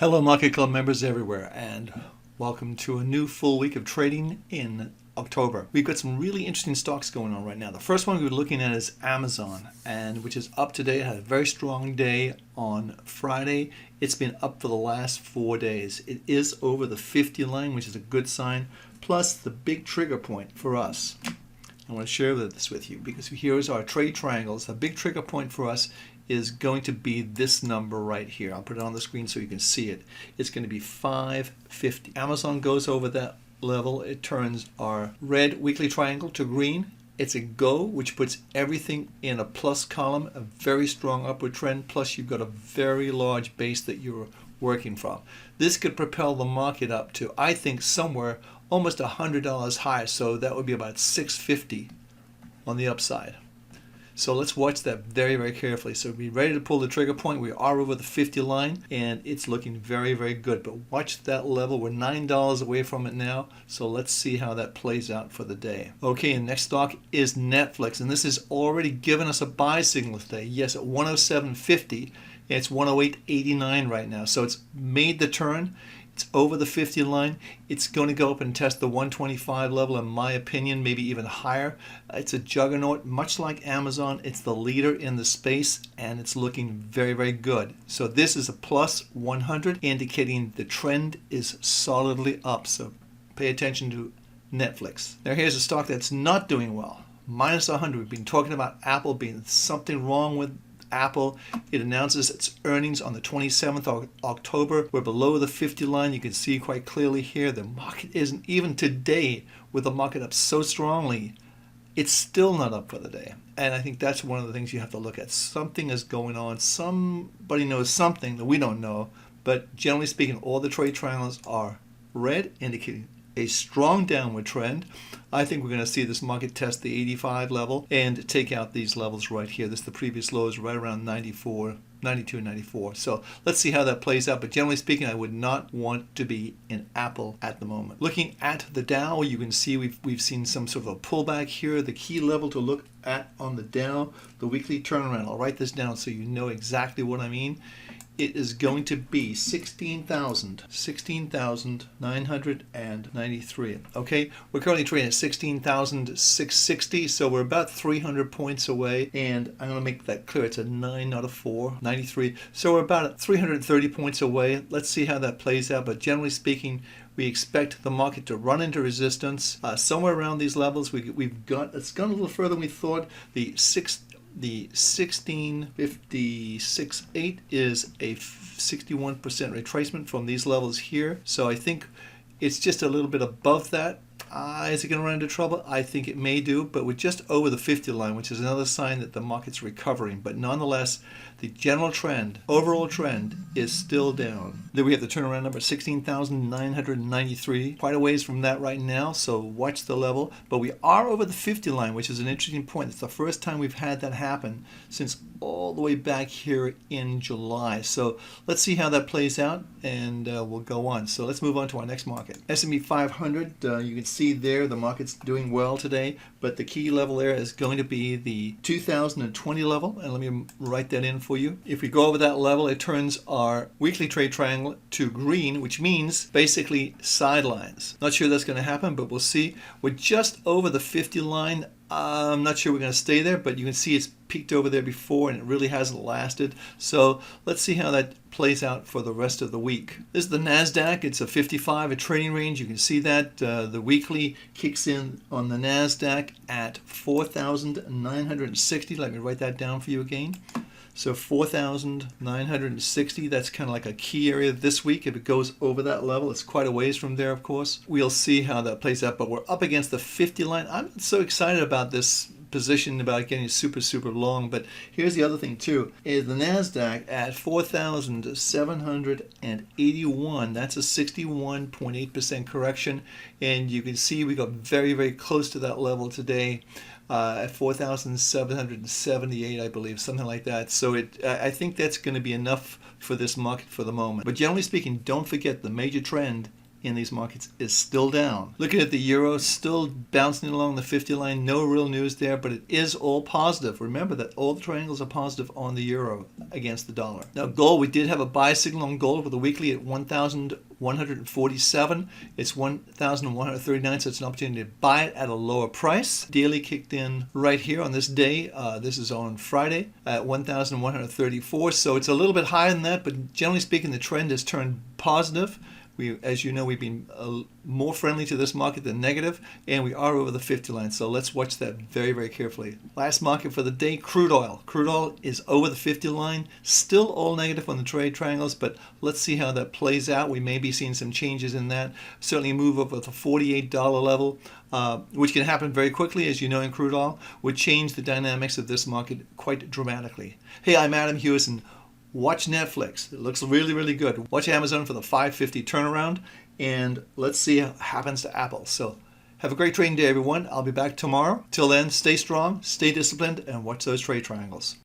Hello, Market Club members everywhere, and welcome to a new full week of trading in October. We've got some really interesting stocks going on right now. The first one we're looking at is Amazon, and which is up today. It had a very strong day on Friday. It's been up for the last 4 days. It is over the 50 line, which is a good sign, plus the big trigger point for us. I want to share this with you because here's our trade triangles. The big trigger point for us is going to be this number right here. I'll put it on the screen so you can see it. It's going to be 550. Amazon goes over that level. It turns our red weekly triangle to green. It's a go, which puts everything in a plus column, a very strong upward trend, plus you've got a very large base that you're working from. This could propel the market up to, I think, somewhere almost $100 higher, so that would be about $650 on the upside. So let's watch that very, very carefully. So be ready to pull the trigger point. We are over the 50 line, and it's looking very, very good. But watch that level. We're $9 away from it now, so let's see how that plays out for the day. Okay, and next stock is Netflix, and this has already given us a buy signal today. Yes, at 107.50. It's 108.89 right now, so it's made the turn. It's over the 50 line. It's going to go up and test the 125 level, in my opinion, maybe even higher. It's a juggernaut, much like Amazon. It's the leader in the space, and it's looking very, very good. So this is a plus 100, indicating the trend is solidly up. So pay attention to Netflix. Now here's a stock that's not doing well. Minus 100. We've been talking about Apple being something wrong with Apple. It announces its earnings on the 27th of October. We're below the 50 line. You can see quite clearly here the market isn't, even today with the market up so strongly, it's still not up for the day. And I think that's one of the things you have to look at. Something is going on. Somebody knows something that we don't know. But generally speaking, all the trade triangles are red, indicating a strong downward trend. I think we're going to see this market test the 85 level and take out these levels right here. This is the previous low is right around 92, 94. So let's see how that plays out. But generally speaking, I would not want to be in Apple at the moment. Looking at the Dow, you can see we've seen some sort of a pullback here. The key level to look at on the Dow, the weekly turnaround. I'll write this down so you know exactly what I mean. It is going to be 16,993. Okay, we're currently trading at 16,660, so we're about 300 points away. And I'm going to make that clear. It's a 9, not a 4, 93. So we're about 330 points away. Let's see how that plays out. But generally speaking, we expect the market to run into resistance somewhere around these levels. It's gone a little further than we thought. The 1656.8 is a 61% retracement from these levels here. So I think it's just a little bit above that. Is it going to run into trouble? I think it may do, but we're just over the 50 line, which is another sign that the market's recovering. But nonetheless, the general trend, overall trend, is still down. Then we have the turnaround number 16,993. Quite a ways from that right now, so watch the level. But we are over the 50 line, which is an interesting point. It's the first time we've had that happen since all the way back here in July. So let's see how that plays out, and we'll go on. So let's move on to our next market. S&P 500, you can see there the market's doing well today, but the key level there is going to be the 2020 level, and let me write that in for you. If we go over that level, it turns our weekly trade triangle to green, which means basically sidelines. Not sure that's going to happen, but we'll see. We're just over the 50 line. I'm not sure we're going to stay there, but you can see it's peaked over there before and it really hasn't lasted. So let's see how that plays out for the rest of the week. This is the Nasdaq. It's a 55, a trading range. You can see that the weekly kicks in on the Nasdaq at 4,960. Let me write that down for you again. So 4,960, that's kind of like a key area this week. If it goes over that level, it's quite a ways from there, of course. We'll see how that plays out, but we're up against the 50 line. I'm not so excited about this position, about getting super, super long, but here's the other thing too, is the Nasdaq at 4,781. That's a 61.8% correction, and you can see we got very, very close to that level today. At 4,778, I believe, something like that. So I think that's going to be enough for this market for the moment. But generally speaking, don't forget the major trend in these markets is still down. Looking at the euro, still bouncing along the 50 line. No real news there, but it is all positive. Remember that all the triangles are positive on the euro against the dollar. Now gold, we did have a buy signal on gold with a weekly at 1,147. It's 1,139, so it's an opportunity to buy it at a lower price. Daily kicked in right here on this day. This is on Friday at 1,134, so it's a little bit higher than that, but generally speaking, the trend has turned positive. As you know, we've been more friendly to this market than negative, and we are over the 50 line, so let's watch that very, very carefully. Last market for the day, crude oil. Crude oil is over the 50 line, still all negative on the trade triangles, but let's see how that plays out. We may be seeing some changes in that. Certainly move over the $48 level, which can happen very quickly, as you know, in crude oil, would change the dynamics of this market quite dramatically. Hey, I'm Adam Hewison. Watch Netflix. It looks really, really good. Watch Amazon for the 550 turnaround, and let's see what happens to Apple. So have a great trading day, everyone. I'll be back tomorrow. Till then, stay strong, stay disciplined, and watch those trade triangles.